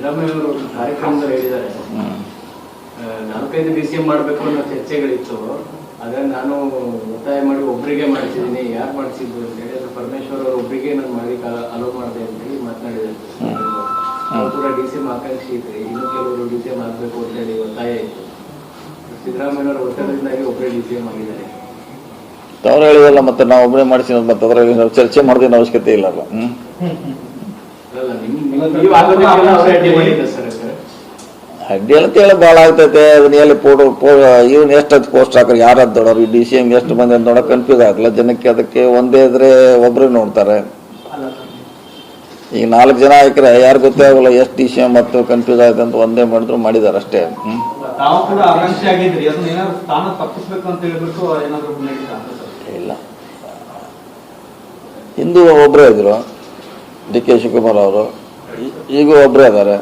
ಸಿದ್ದರಾಮಯ್ಯ ಅವರು ಕಾರ್ಯಕ್ರಮದಲ್ಲಿ ಹೇಳಿದ್ದಾರೆ, 4-5 DCM ಮಾಡಬೇಕು ಅನ್ನೋ ಚರ್ಚೆಗಳಿತ್ತು. ಅದನ್ನ ನಾನು ಒತ್ತಾಯ ಮಾಡಿ ಒಬ್ಬರಿಗೆ ಮಾಡಿಸಿದ್ದೀನಿ. ಯಾರು ಮಾಡಿಸಿದ್ದು ಅಂತ ಹೇಳಿ ಅದು ಪರಮೇಶ್ವರ್ ಅವರು ಒಬ್ಬರಿಗೆ ನಾನು ಮಾಡಿ ಅಲೋ ಮಾಡಿದೆ ಅಂತ ಹೇಳಿ ಮಾತನಾಡಿದ್ದಾರೆ. ನಾವು ಕೂಡ DCM ಆಕಾಂಕ್ಷಿ ಇದ್ರಿ, ಇನ್ನು ಕೆಲವರು DCM ಆಗಬೇಕು ಅಂತ ಹೇಳಿ ಒತ್ತಾಯ ಇತ್ತು. ಸಿದ್ದರಾಮಯ್ಯನವರ ಒತ್ತಡದಿಂದಾಗಿ ಒಬ್ಬರೇ DCM ಆಗಿದ್ದಾರೆ. ಅವ್ರು ಹೇಳಿದಲ್ಲ, ಮತ್ತೆ ನಾವು ಒಬ್ಬರೇ ಮಾಡಿಸಿ ಮತ್ತೆ ಅದರಲ್ಲಿ ನಾವು ಚರ್ಚೆ ಮಾಡೋದೇನು ಅವಶ್ಯಕತೆ ಇಲ್ಲ. ಅಡ್ಡಿ ಅಂತ ಹೇಳಿ ಭಾಳ ಆಗ್ತೈತೆ. ಅದನ್ನ ಎಲ್ಲಿ ಇವ್ನು ಎಷ್ಟು ಪೋಸ್ಟ್ ಹಾಕ್ರಿ, ಯಾರು ದೊಡ್ಡವ್ರು, DCM ಎಷ್ಟು ಮಂದಿ ಅಂತ ನೋಡೋಕೆ ಕನ್ಫ್ಯೂಸ್ ಆಗಲ್ಲ ಜನಕ್ಕೆ. ಅದಕ್ಕೆ ಒಂದೇ ಇದ್ರೆ ಒಬ್ಬರೇ ನೋಡ್ತಾರೆ. ಈಗ 4 ಜನ ಹಾಕಿದ್ರೆ ಯಾರು ಗೊತ್ತೇ ಆಗಲ್ಲ ಎಷ್ಟು DCM ಮತ್ತು ಕನ್ಫ್ಯೂಸ್ ಆಗುತ್ತೆ ಅಂತ ಒಂದೇ ಮಾಡಿದ್ರು ಮಾಡಿದಾರೆ ಅಷ್ಟೇ. ಇಲ್ಲ, ಹಿಂದೂ ಒಬ್ಬರೇ ಇದ್ರು DK ಶಿವಕುಮಾರ್ ಅವರು, ಈಗ ಒಬ್ಬರೇ ಇದ್ದಾರೆ.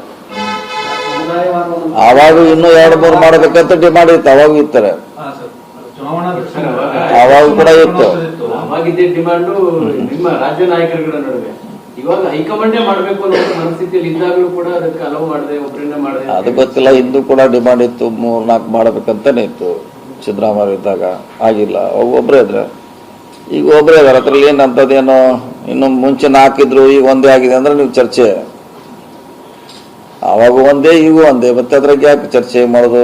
ಅವಾಗ ಇನ್ನೂ 2-3 ಮಾಡಬೇಕಂತ ಡಿಮಾಂಡ್ ಇತ್ತು, ಅವಾಗ ಇರ್ತಾರೆ, ಅವಾಗ ಕೂಡ ಇತ್ತು. ಅವಾಗಿದ್ದ ಡಿಮಾಂಡು ನಿಮ್ಮ ರಾಜ್ಯ ನಾಯಕರುಗಳ ನಡುವೆ. ಇವಾಗ ಹೈಕಮಾಂಡೇ ಮಾಡಬೇಕು ಅನ್ನೋ ಪರಿಸ್ಥಿತಿಯಲ್ಲಿ ಇದ್ದಾಗಲೂ ಕೂಡ ಅದಕ್ಕೆ ಅಲೋ ಮಾಡದೆ ಒಬ್ಬರನ್ನ ಮಾಡದೆ ಅದು ಗೊತ್ತಿಲ್ಲ. ಹಿಂದೂ ಕೂಡ ಡಿಮಾಂಡ್ ಇತ್ತು, 3-4 ಮಾಡಬೇಕಂತಾನೆ ಇತ್ತು ಸಿದ್ದರಾಮಯ್ಯ ಇದ್ದಾಗ. ಆಗಿಲ್ಲ, ಅವಾಗ ಒಬ್ಬರೇ ಇದ್ರೆ ಈಗ ಒಬ್ಬರೇ ಇದಾರೆ. ಅದ್ರಲ್ಲಿ ಏನಂತದೇನೋ ಇನ್ನು ಮುಂಚೆ 4 ಇದ್ರು, ಈಗ ಒಂದೇ ಆಗಿದೆ ಅಂದ್ರೆ ನೀವು ಚರ್ಚೆ. ಅವಾಗ ಒಂದೇ ಈಗ ಒಂದೇ, ಮತ್ತೆ ಅದ್ರಾಗ ಯಾಕೆ ಚರ್ಚೆ ಮಾಡೋದು?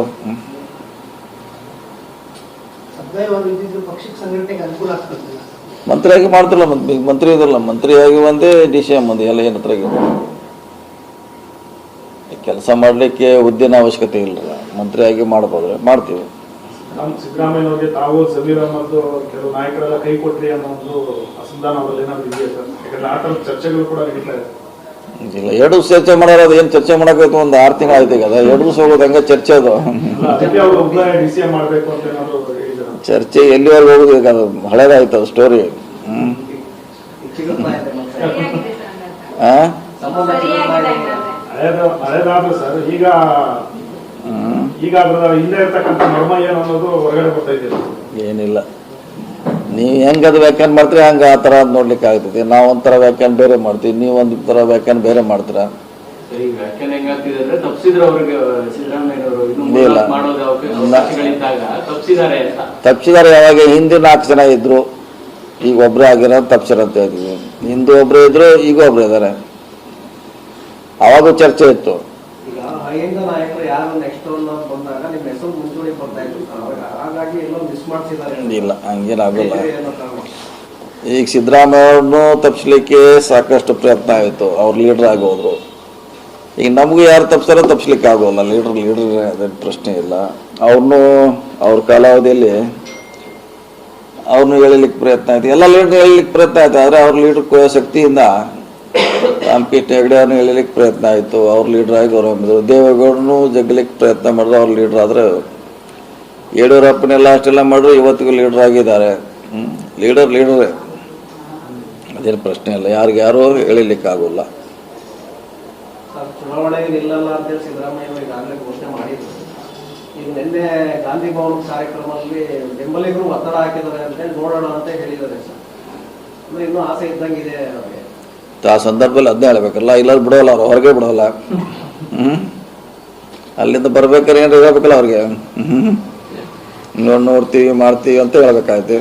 ಮಂತ್ರಿಯಾಗಿ ಮಾಡ್ತಿಲ್ಲ, ಮಂತ್ರಿ ಇದಲ್ಲ, ಮಂತ್ರಿಯಾಗಿ ಒಂದೇ DCM ಒಂದೇ ಎಲ್ಲ ಏನು ಹತ್ರ ಕೆಲಸ ಮಾಡಲಿಕ್ಕೆ ಹುದ್ದೆನ ಅವಶ್ಯಕತೆ ಇಲ್ಲ. ಮಂತ್ರಿಯಾಗಿ ಮಾಡ್ಬೋದ್ರೆ ಮಾಡ್ತೀವಿ. ಸಿದ್ದರಾಮಯ್ಯನವರಿಗೆ ತಾವು ಜಮೀರ್ ಅಹಮದ್ ಕೆಲವು ನಾಯಕರೆಲ್ಲ ಕೈ ಕೊಟ್ರಿ ಅನ್ನೋ ಒಂದು ಅಸಮಾಧಾನ ಅವರಲ್ಲಿ ಏನಾದ್ರು ಇದೆಯಾ ಸರ್? ಯಾಕಂದ್ರೆ ಆ ಥರದ ಚರ್ಚೆಗಳು ಕೂಡ ನಡೀತಾ ಇದೆ. ಇಲ್ಲ, 2 ದಿವಸ ಚರ್ಚೆ ಮಾಡೋರು, ಅದು ಏನು ಚರ್ಚೆ ಮಾಡೋಕೆ ಒಂದು 6 ತಿಂಗಳು ಆಯ್ತು. ಈಗ 2 ದಿವಸ ಹೋಗೋದು ಹಂಗೆ ಚರ್ಚೆ. ಅದು DCM ಮಾಡಬೇಕು ಅಂತ ಏನಾದ್ರು ಚರ್ಚೆ ಎಲ್ಲಿವರೆಗೂ ಹೋಗುದು? ಈಗ ಅದು ಹಳೇದಾಯ್ತು, ಅದು ಸ್ಟೋರಿ. ಹಳೇದಾದ್ರು ಸರ್, ಈಗ ಅದರ ಹಿಂದೆ ಇರ್ತಕ್ಕಂಥ ಮರ್ಮ ಏನು ಅನ್ನೋದು ಹೊರಗಡೆ ಬರ್ತಾ ಇದೆ. ಏನಿಲ್ಲ, ನೀವು ಹೆಂಗದು ವ್ಯಾಖ್ಯಾನ ಮಾಡ್ತೀರಿ ಹಂಗೆ ಆ ಥರ ನೋಡ್ಲಿಕ್ಕೆ ಆಗ್ತೈತಿ. ನಾವು ಒಂಥರ ವ್ಯಾಖ್ಯಾನ ಬೇರೆ ಮಾಡ್ತೀವಿ, ನೀವು ಒಂದು ಥರ ವ್ಯಾಖ್ಯಾನ ಬೇರೆ ಮಾಡ್ತೀರಾ. ತಪ್ಪಿಸಿದಾರೆ. ಯಾವಾಗ ಹಿಂದೆ 4 ಜನ ಇದ್ರು, ಈಗ ಒಬ್ಬರೇ ಆಗಿರೋ ತಪ್ಪಿಸಾರ ಅಂತ ಹೇಳ್ತೀವಿ. ಹಿಂದೆ ಒಬ್ಬರೇ ಇದ್ರು, ಈಗ ಒಬ್ಬರೇ ಇದ್ದಾರೆ. ಅವಾಗೂ ಚರ್ಚೆ ಇತ್ತು. ಇಲ್ಲ, ಹಂಗೇನಾಗಲ್ಲ. ಈಗ ಸಿದ್ದರಾಮಯ್ಯ ಅವ್ರನ್ನು ತಪ್ಪಿಸ್ಲಿಕ್ಕೆ ಸಾಕಷ್ಟು ಪ್ರಯತ್ನ ಆಯಿತು, ಅವ್ರು ಲೀಡರ್ ಆಗಿ ಹೋದ್ರು. ಈಗ ನಮಗೂ ಯಾರು ತಪ್ಪಿಸಾರೋ ತಪ್ಪಿಸ್ಲಿಕ್ಕೆ ಆಗೋಲ್ಲ. ಲೀಡರ್ ಅದೇ ಪ್ರಶ್ನೆ ಇಲ್ಲ. ಅವ್ರನ್ನೂ ಅವ್ರ ಕಾಲಾವಧಿಯಲ್ಲಿ ಅವ್ರನ್ನೂ ಎಳಿಲಿಕ್ಕೆ ಪ್ರಯತ್ನ ಆಯ್ತು, ಎಲ್ಲ ಲೀಡರ್ ಎಳಿಲಿಕ್ಕೆ ಪ್ರಯತ್ನ ಆಯ್ತು. ಆದರೆ ಅವ್ರ ಲೀಡರ್ ಶಕ್ತಿಯಿಂದ ರಾಮಕೃಷ್ಣ ಹೆಗಡೆ ಅವ್ರನ್ನ ಎಳಿಲಿಕ್ಕೆ ಪ್ರಯತ್ನ ಆಯಿತು, ಅವ್ರು ಲೀಡರ್ ಆಗಿ ಹೊರಹೊಮ್ಮಿದ್ರು. ದೇವೇಗೌಡನು ಜಗ್ಲಿಕ್ಕೆ ಪ್ರಯತ್ನ ಮಾಡಿದ್ರು, ಅವ್ರು ಲೀಡರ್ ಆದರೆ. ಯಡಿಯೂರಪ್ಪನೆಲ್ಲ ಅಷ್ಟೆಲ್ಲ ಮಾಡಿದ್ರು, ಇವತ್ತಿಗೂ ಲೀಡರ್ ಆಗಿದ್ದಾರೆ. ಲೀಡರೇ, ಅದೇನು ಪ್ರಶ್ನೆ ಇಲ್ಲ. ಯಾರು ಎಳಿಲಿಕ್ಕೆ ಆಗೋಲ್ಲ. ಚುನಾವಣೆಗೆ ನಿಲ್ಲಲ್ಲ ಅಂತೇಳಿ ಸಿದ್ದರಾಮಯ್ಯ ಈಗಾಗಲೇ ಘೋಷಣೆ ಮಾಡಿದ್ರು. ಈಗ ನಿನ್ನೆ ಗಾಂಧಿ ಭವನ ಕಾರ್ಯಕ್ರಮದಲ್ಲಿ ಬೆಂಬಲಿಗರು ಒತ್ತಡ ಹಾಕಿದ್ದಾರೆ ಅಂತೇಳಿ ನೋಡೋಣ ಅಂತ ಹೇಳಿದ್ದಾರೆ ಸರ್. ಅಂದ್ರೆ ಇನ್ನೂ ಆಸೆ ಇದ್ದಂಗಿದೆ ಅವರಿಗೆ. ಆ ಸಂದರ್ಭದಲ್ಲಿ ಅದನ್ನೇ ಹೇಳ್ಬೇಕಲ್ಲ, ಇಲ್ಲಾರು ಬಿಡೋಲ್ಲ, ಅವ್ರು ಹೊರಗೆ ಬಿಡೋಲ್ಲ. ಅಲ್ಲಿಂದ ಬರ್ಬೇಕಾದ್ರೆ ಏನಾರು ಹೇಳ್ಬೇಕಲ್ಲ ಅವ್ರಿಗೆ. ನೋಡ್ತೀವಿ ಮಾಡ್ತೀವಿ ಅಂತ ಹೇಳ್ಬೇಕಾಯ್ತು.